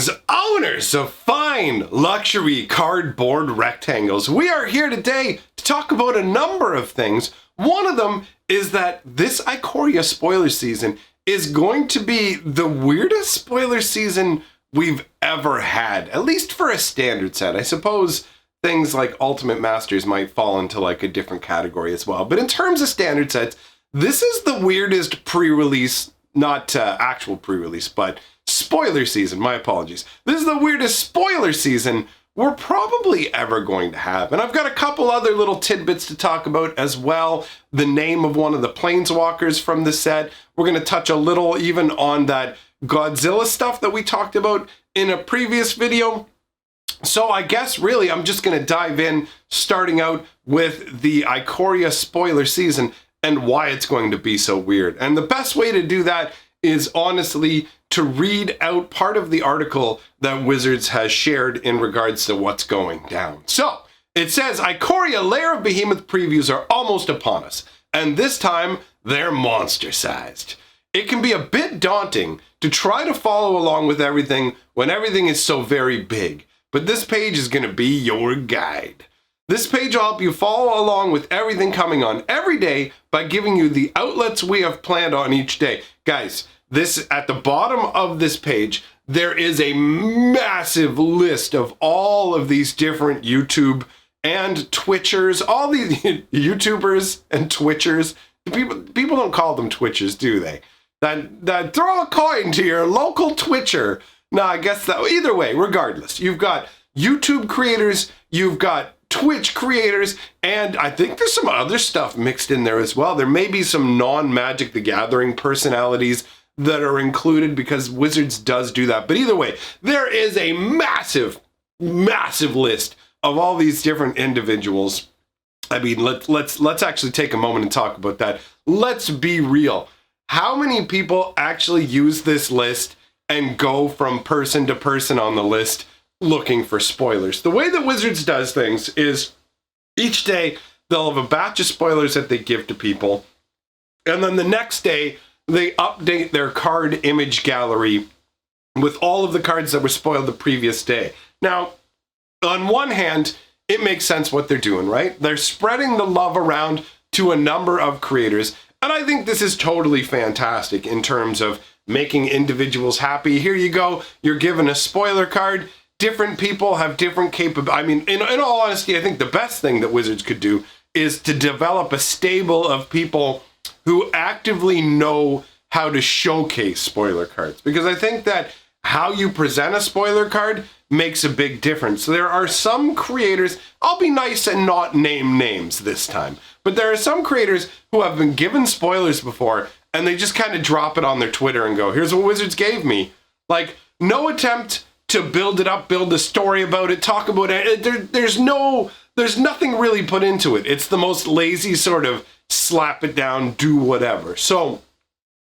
Greetings, owners of fine luxury cardboard rectangles. We are here today to talk about a number of things. One of them is that this Ikoria spoiler season is going to be the weirdest spoiler season we've ever had, at least for a standard set. I suppose things like Ultimate Masters might fall into like a different category as well. But in terms of standard sets, this is the weirdest pre-release, not actual pre-release, but spoiler season, my apologies. This is the weirdest spoiler season we're probably ever going to have. And I've got a couple other little tidbits to talk about as well. The name of one of the Planeswalkers from the set. We're going to touch a little even on that Godzilla stuff that we talked about in a previous video. So I guess really I'm just going to dive in, starting out with the Ikoria spoiler season and why it's going to be so weird. And the best way to do that is honestly to read out part of the article that Wizards has shared in regards to what's going down. So it says, Ikoria Lair of Behemoth previews are almost upon us, and this time they're monster-sized. It can be a bit daunting to try to follow along with everything when everything is so very big, but this page is going to be your guide. This page will help you follow along with everything coming on every day by giving you the outlets we have planned on each day. Guys, this at the bottom of this page, there is a massive list of all of these different YouTube and Twitchers, all these YouTubers and Twitchers. People don't call them Twitchers, do they? That throw a coin to your local Twitcher. No, I guess that either way, regardless. You've got YouTube creators, you've got Twitch creators, and I think there's some other stuff mixed in there as well. There may be some non-Magic the Gathering personalities that are included because Wizards does do that. But either way, there is a massive, massive list of all these different individuals. I mean, let's actually take a moment and talk about that. Let's be real. How many people actually use this list and go from person to person on the list looking for spoilers? The way that Wizards does things is each day they'll have a batch of spoilers that they give to people, and then the next day they update their card image gallery with all of the cards that were spoiled the previous day. Now, on one hand, it makes sense what they're doing, right? They're spreading the love around to a number of creators, and I think this is totally fantastic in terms of making individuals happy. Here you go, you're given a spoiler card. Different people have different capabilities. I mean, in all honesty, I think the best thing that Wizards could do is to develop a stable of people who actively know how to showcase spoiler cards. Because I think that how you present a spoiler card makes a big difference. There are some creators, I'll be nice and not name names this time, but there are some creators who have been given spoilers before and they just kind of drop it on their Twitter and go, here's what Wizards gave me. Like, no attempt to build it up, build a story about it, talk about it. There's nothing really put into it. It's the most lazy sort of slap it down, do whatever. So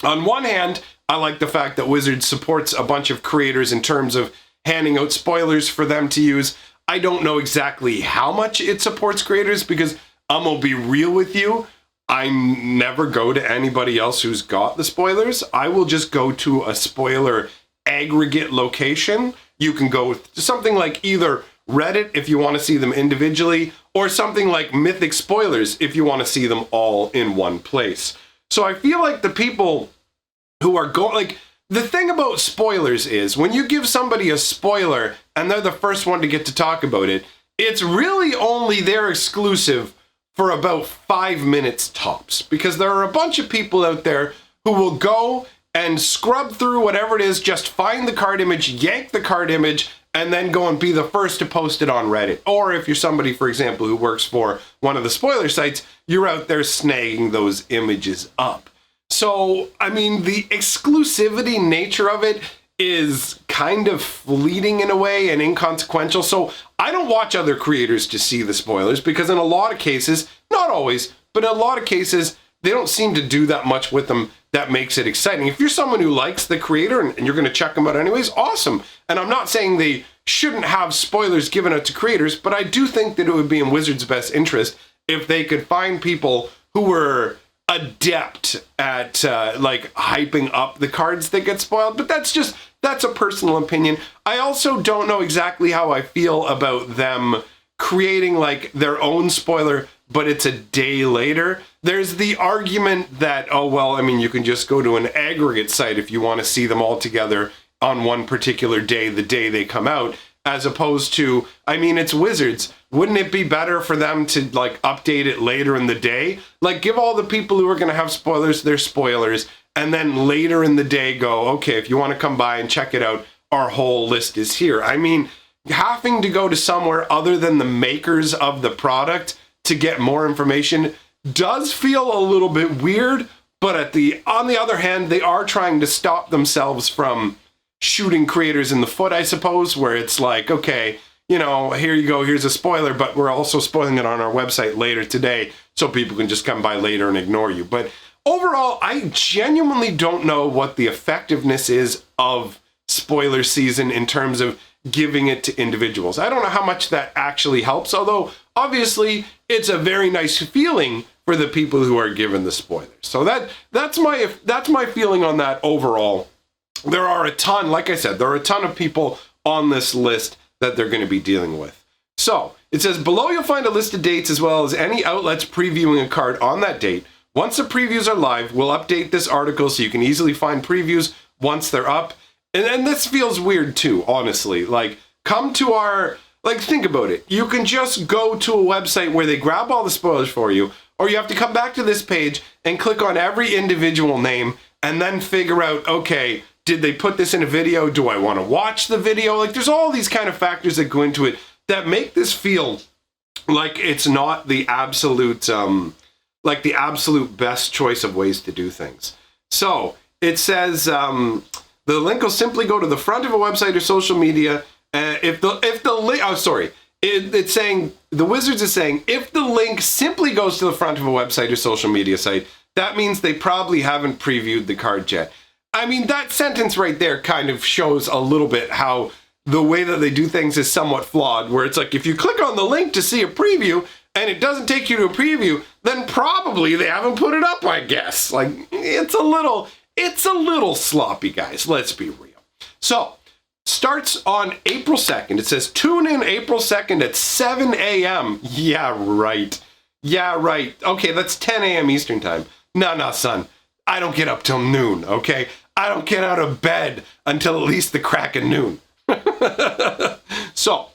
on one hand, I like the fact that Wizards supports a bunch of creators in terms of handing out spoilers for them to use. I don't know exactly how much it supports creators because I'm gonna be real with you. I never go to anybody else who's got the spoilers. I will just go to a spoiler aggregate location. You can go to something like either Reddit if you want to see them individually, or something like Mythic Spoilers if you want to see them all in one place. So I feel like the people who are going, like, the thing about spoilers is when you give somebody a spoiler and they're the first one to get to talk about it, it's really only their exclusive for about 5 minutes tops, because there are a bunch of people out there who will go and scrub through whatever it is, just find the card image, yank the card image, and then go and be the first to post it on Reddit. Or if you're somebody, for example, who works for one of the spoiler sites, you're out there snagging those images up. So, I mean, the exclusivity nature of it is kind of fleeting in a way and inconsequential. So I don't watch other creators to see the spoilers because in a lot of cases, not always, but in a lot of cases, they don't seem to do that much with them that makes it exciting. If you're someone who likes the creator and you're going to check them out anyways, awesome. And I'm not saying they shouldn't have spoilers given out to creators, but I do think that it would be in Wizards' best interest if they could find people who were adept at like hyping up the cards that get spoiled. But that's just that's a personal opinion. I also don't know exactly how I feel about them creating like their own spoiler, but it's a day later. There's the argument that, oh, well, I mean, you can just go to an aggregate site if you want to see them all together on one particular day, the day they come out, as opposed to, I mean, it's Wizards. Wouldn't it be better for them to like update it later in the day? Like give all the people who are going to have spoilers their spoilers, and then later in the day go, okay, if you want to come by and check it out, our whole list is here. I mean, having to go to somewhere other than the makers of the product to get more information does feel a little bit weird, but on the other hand, they are trying to stop themselves from shooting creators in the foot, I suppose, where it's like, okay, you know, here you go, here's a spoiler, but we're also spoiling it on our website later today so people can just come by later and ignore you. But overall, I genuinely don't know what the effectiveness is of spoiler season in terms of giving it to individuals. I don't know how much that actually helps, although obviously it's a very nice feeling for the people who are given the spoilers. So that's my feeling on that overall. There are a ton, like I said, there are a ton of people on this list that they're going to be dealing with. So it says below you'll find a list of dates as well as any outlets previewing a card on that date. Once the previews are live, we'll update this article so you can easily find previews once they're up. And this feels weird too, honestly. Like, come to think about it. You can just go to a website where they grab all the spoilers for you, or you have to come back to this page and click on every individual name and then figure out, okay, did they put this in a video? Do I want to watch the video? Like, there's all these kind of factors that go into it that make this feel like it's not the absolute, the absolute best choice of ways to do things. So it says the link will simply go to the front of a website or social media. It's saying the Wizards is saying if the link simply goes to the front of a website or social media site, that means they probably haven't previewed the card yet. I mean, that sentence right there kind of shows a little bit how the way that they do things is somewhat flawed, where it's like, if you click on the link to see a preview and it doesn't take you to a preview, then probably they haven't put it up, I guess. Like, it's a little sloppy, guys. Let's be real. So, starts on April 2nd. It says, tune in April 2nd at 7 a.m. Yeah, right. Okay, that's 10 a.m. Eastern time. No, son. I don't get up till noon, okay? I don't get out of bed until at least the crack of noon. So,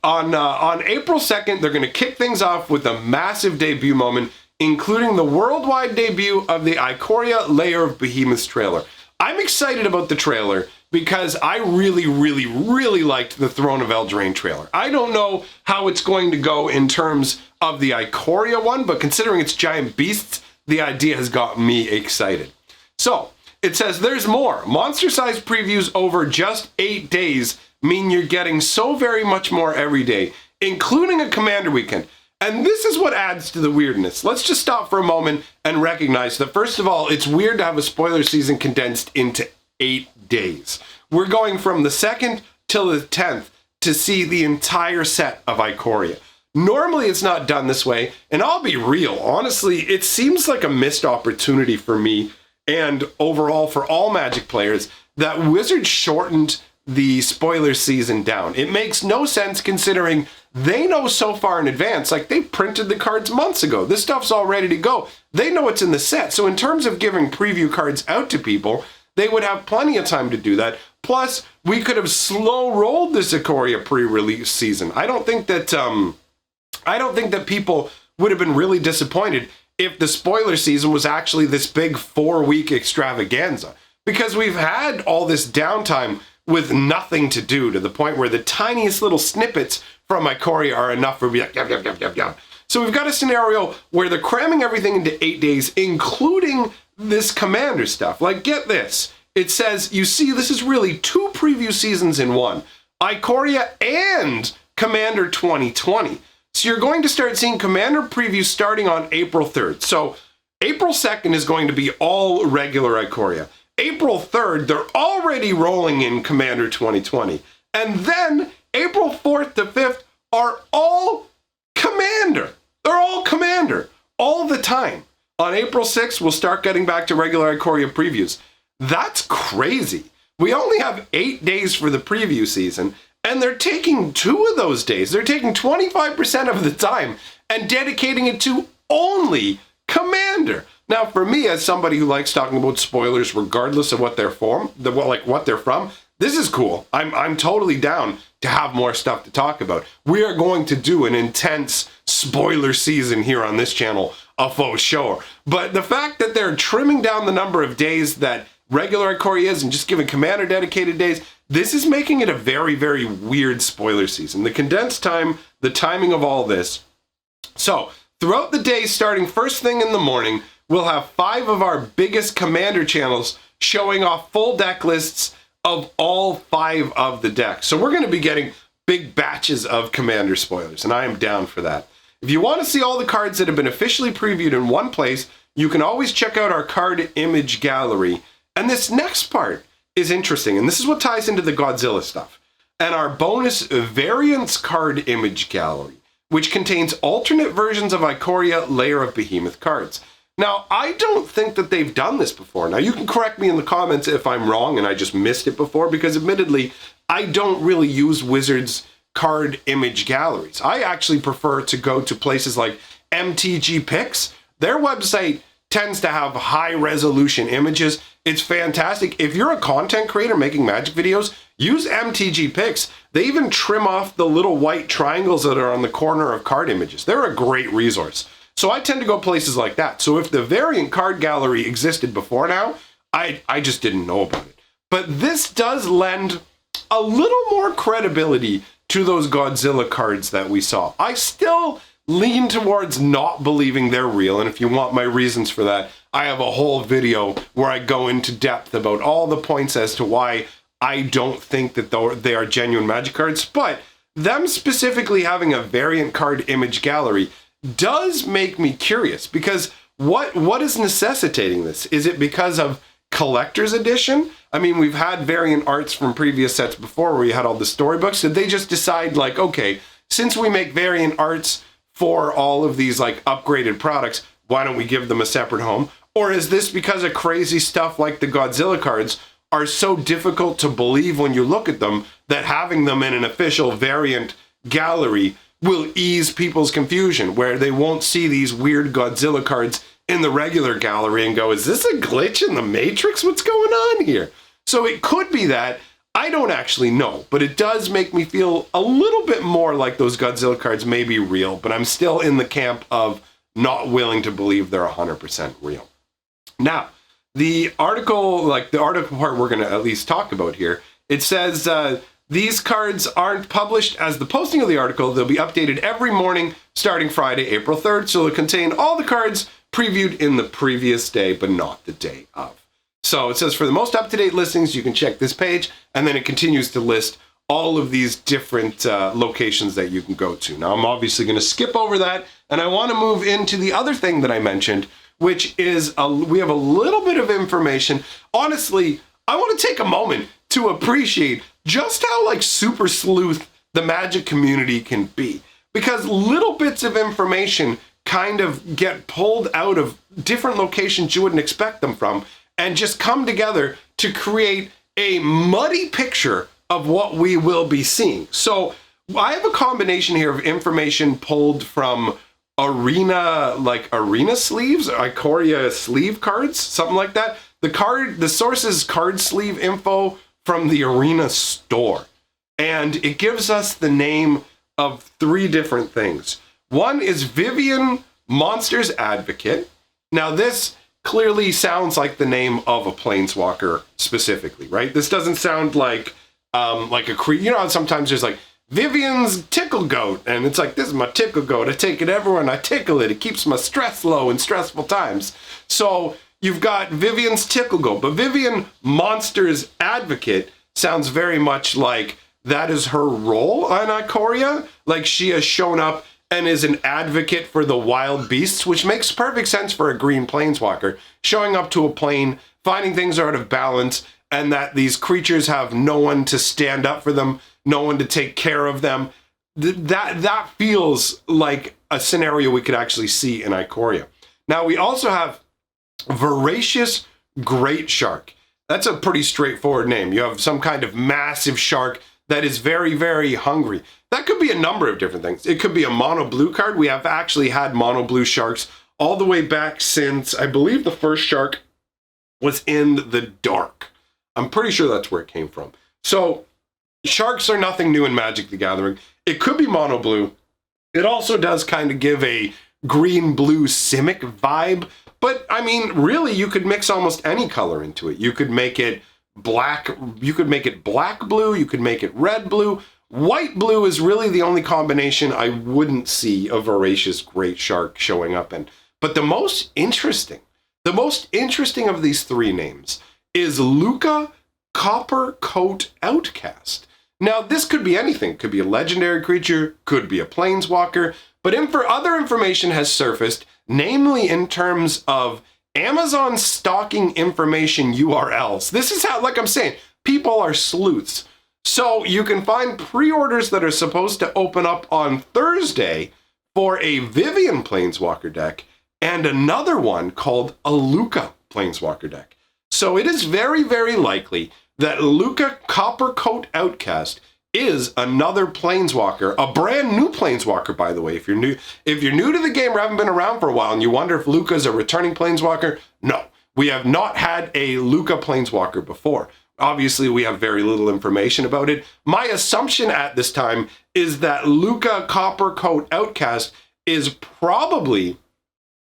on April 2nd, they're going to kick things off with a massive debut moment, including the worldwide debut of the Ikoria Lair of Behemoth's trailer. I'm excited about the trailer because I really, really, really liked the Throne of Eldraine trailer. I don't know how it's going to go in terms of the Ikoria one, but considering it's giant beasts, the idea has got me excited. So, it says there's more. Monster-sized previews over just 8 days mean you're getting so very much more every day, including a Commander weekend. And this is what adds to the weirdness. Let's just stop for a moment and recognize that, first of all, it's weird to have a spoiler season condensed into 8 days. We're going from the 2nd till the 10th to see the entire set of Ikoria. Normally, it's not done this way, and I'll be real. Honestly, it seems like a missed opportunity for me and overall for all Magic players that Wizards shortened the spoiler season down. It makes no sense considering they know so far in advance, like they printed the cards months ago. This stuff's all ready to go. They know it's in the set. So in terms of giving preview cards out to people, they would have plenty of time to do that. Plus, we could have slow rolled this Ikoria pre-release season. I don't think that people would have been really disappointed if the spoiler season was actually this big 4-week extravaganza. Because we've had all this downtime with nothing to do, to the point where the tiniest little snippets from Ikoria are enough for me. Yep. So we've got a scenario where they're cramming everything into 8 days, including this Commander stuff. Like, get this. It says, you see, this is really 2 preview seasons in one. Ikoria and Commander 2020. So you're going to start seeing Commander previews starting on April 3rd. So April 2nd is going to be all regular Ikoria. April 3rd, they're already rolling in Commander 2020. And then April 4th to 5th are all Commander. They're all Commander all the time. On April 6th, we'll start getting back to regular Ikoria previews. That's crazy. We only have 8 days for the preview season, and they're taking 2 of those days. They're taking 25% of the time and dedicating it to only Commander. Now, for me, as somebody who likes talking about spoilers, regardless of what they're from, what they're from, this is cool. I'm totally down to have more stuff to talk about. We are going to do an intense spoiler season here on this channel, a faux sure. But the fact that they're trimming down the number of days that regular Ikoria is and just giving Commander dedicated days, this is making it a very, very weird spoiler season. The condensed time, the timing of all this. So, throughout the day, starting first thing in the morning, we'll have 5 of our biggest Commander channels showing off full deck lists of all 5 of the decks. So we're going to be getting big batches of Commander spoilers, and I am down for that. If you want to see all the cards that have been officially previewed in one place, you can always check out our card image gallery. And this next part is interesting, and this is what ties into the Godzilla stuff. And our bonus variants card image gallery, which contains alternate versions of Ikoria Lair of Behemoth cards. Now, I don't think that they've done this before. Now, you can correct me in the comments if I'm wrong and I just missed it before, because admittedly, I don't really use Wizards card image galleries. I actually prefer to go to places like MTG Picks. Their website tends to have high resolution images. It's fantastic. If you're a content creator making Magic videos, use MTG Picks. They even trim off the little white triangles that are on the corner of card images. They're a great resource. So I tend to go places like that. So if the variant card gallery existed before now, I just didn't know about it. But this does lend a little more credibility to those Godzilla cards that we saw. I still lean towards not believing they're real, and if you want my reasons for that, I have a whole video where I go into depth about all the points as to why I don't think that they are genuine Magic cards. But them specifically having a variant card image gallery does make me curious, because what is necessitating this? Is it because of collector's edition? I mean, we've had variant arts from previous sets before where you had all the storybooks. Did they just decide, like, okay, since we make variant arts for all of these like upgraded products, why don't we give them a separate home? Or is this because of crazy stuff like the Godzilla cards are so difficult to believe when you look at them that having them in an official variant gallery will ease people's confusion, where they won't see these weird Godzilla cards in the regular gallery and go, is this a glitch in the Matrix? What's going on here? So it could be that. I don't actually know, but it does make me feel a little bit more like those Godzilla cards may be real, but I'm still in the camp of not willing to believe they're 100% real. Now, the article part we're going to at least talk about here, it says these cards aren't published as the posting of the article. They'll be updated every morning starting Friday, April 3rd. So they'll contain all the cards previewed in the previous day, but not the day of. So it says for the most up-to-date listings, you can check this page, and then it continues to list all of these different locations that you can go to. Now, I'm obviously going to skip over that, and I want to move into the other thing that I mentioned, which is we have a little bit of information. Honestly, I want to take a moment to appreciate just how like super sleuth the Magic community can be, because little bits of information kind of get pulled out of different locations you wouldn't expect them from and just come together to create a muddy picture of what we will be seeing. So I have a combination here of information pulled from arena sleeves, Ikoria sleeve cards, something like that. The source is card sleeve info from the arena store. And it gives us the name of 3 different things. One is Vivian Monsters Advocate. Now this clearly sounds like the name of a Planeswalker specifically, right? This doesn't sound like a creature. You know how sometimes there's like Vivian's Tickle Goat, and it's like, this is my Tickle Goat. I take it everywhere and I tickle it. It keeps my stress low in stressful times. So you've got Vivian's Tickle Goat, but Vivian Monsters Advocate sounds very much like that is her role on Ikoria. Like she has shown up and is an advocate for the wild beasts, which makes perfect sense for a green planeswalker, showing up to a plane, finding things are out of balance, and that these creatures have no one to stand up for them, no one to take care of them. That feels like a scenario we could actually see in Ikoria. Now, we also have Voracious Great Shark. That's a pretty straightforward name. You have some kind of massive shark that is very, very hungry. That could be a number of different things. It could be a mono blue card. We have actually had mono blue sharks all the way back since, I believe the first shark was in the dark. I'm pretty sure that's where it came from. So sharks are nothing new in Magic the Gathering. It could be mono blue. It also does kind of give a green-blue Simic vibe. But, I mean, really, you could mix almost any color into it. You could make it black. You could make it black blue. You could make it red blue. White blue is really the only combination I wouldn't see a voracious great shark showing up in. But the most interesting of these three names is Lukka, Coppercoat Outcast. Now, this could be anything. It could be a legendary creature, could be a planeswalker, but other information has surfaced, namely in terms of Amazon stocking information URLs. This is how, like I'm saying, people are sleuths. So you can find pre-orders that are supposed to open up on Thursday for a Vivien Planeswalker deck and another one called a Lukka Planeswalker deck. So it is very, very likely that Lukka Coppercoat Outcast is another planeswalker, a brand new planeswalker, by the way. If you're new to the game or haven't been around for a while and you wonder if Lukka is a returning planeswalker, no. We have not had a Lukka planeswalker before. Obviously, we have very little information about it. My assumption at this time is that Lukka Coppercoat Outcast is probably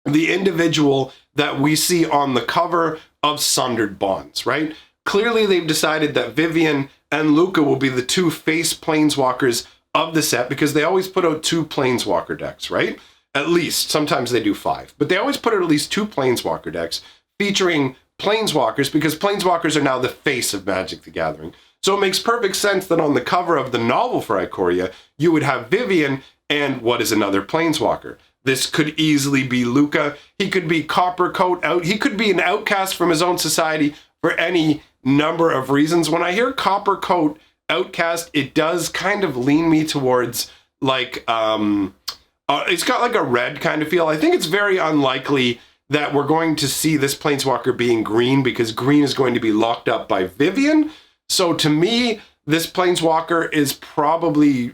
the individual that we see on the cover of Sundered Bonds, right? Clearly, they've decided that Vivien and Lukka will be the two face planeswalkers of the set because they always put out 2 planeswalker decks, right? At least. Sometimes they do 5. But they always put out at least 2 planeswalker decks featuring planeswalkers because planeswalkers are now the face of Magic the Gathering. So it makes perfect sense that on the cover of the novel for Ikoria, you would have Vivien and what is another planeswalker. This could easily be Lukka. He could be Coppercoat out. He could be an outcast from his own society for any number of reasons. When I hear Coppercoat Outcast, it does kind of lean me towards like, it's got like a red kind of feel. I think it's very unlikely that we're going to see this planeswalker being green because green is going to be locked up by Vivien. So to me, this planeswalker is probably,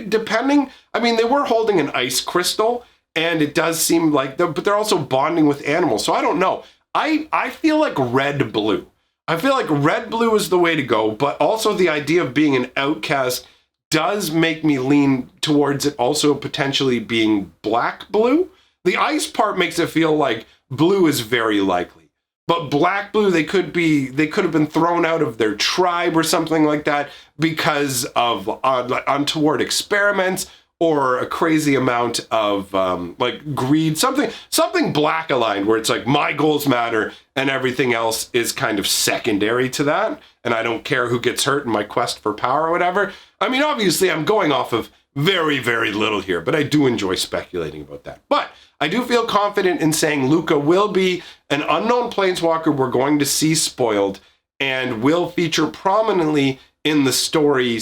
depending, I mean, they were holding an ice crystal and it does seem like, but they're also bonding with animals. So I don't know. I feel like red-blue. I feel like red-blue is the way to go, but also the idea of being an outcast does make me lean towards it also potentially being black-blue. The ice part makes it feel like blue is very likely. But black-blue, they could have been thrown out of their tribe or something like that because of untoward experiments or a crazy amount of like greed, something black aligned where it's like my goals matter and everything else is kind of secondary to that. And I don't care who gets hurt in my quest for power or whatever. I mean, obviously I'm going off of very, very little here, but I do enjoy speculating about that. But I do feel confident in saying Lukka will be an unknown planeswalker we're going to see spoiled and will feature prominently in the story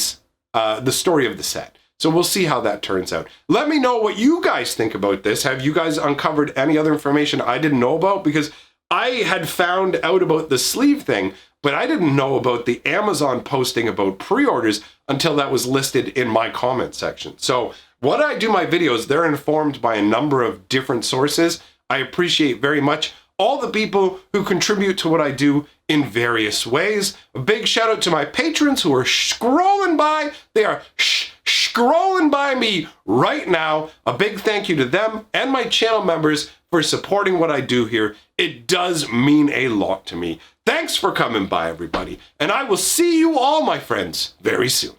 of the set. So we'll see how that turns out. Let me know what you guys think about this. Have you guys uncovered any other information I didn't know about? Because I had found out about the sleeve thing, but I didn't know about the Amazon posting about pre-orders until that was listed in my comment section. So when I do my videos, they're informed by a number of different sources. I appreciate very much all the people who contribute to what I do in various ways. A big shout out to my patrons who are scrolling by. They are scrolling by me right now. A big thank you to them and my channel members for supporting what I do here. It does mean a lot to me. Thanks for coming by, everybody. And I will see you all, my friends, very soon.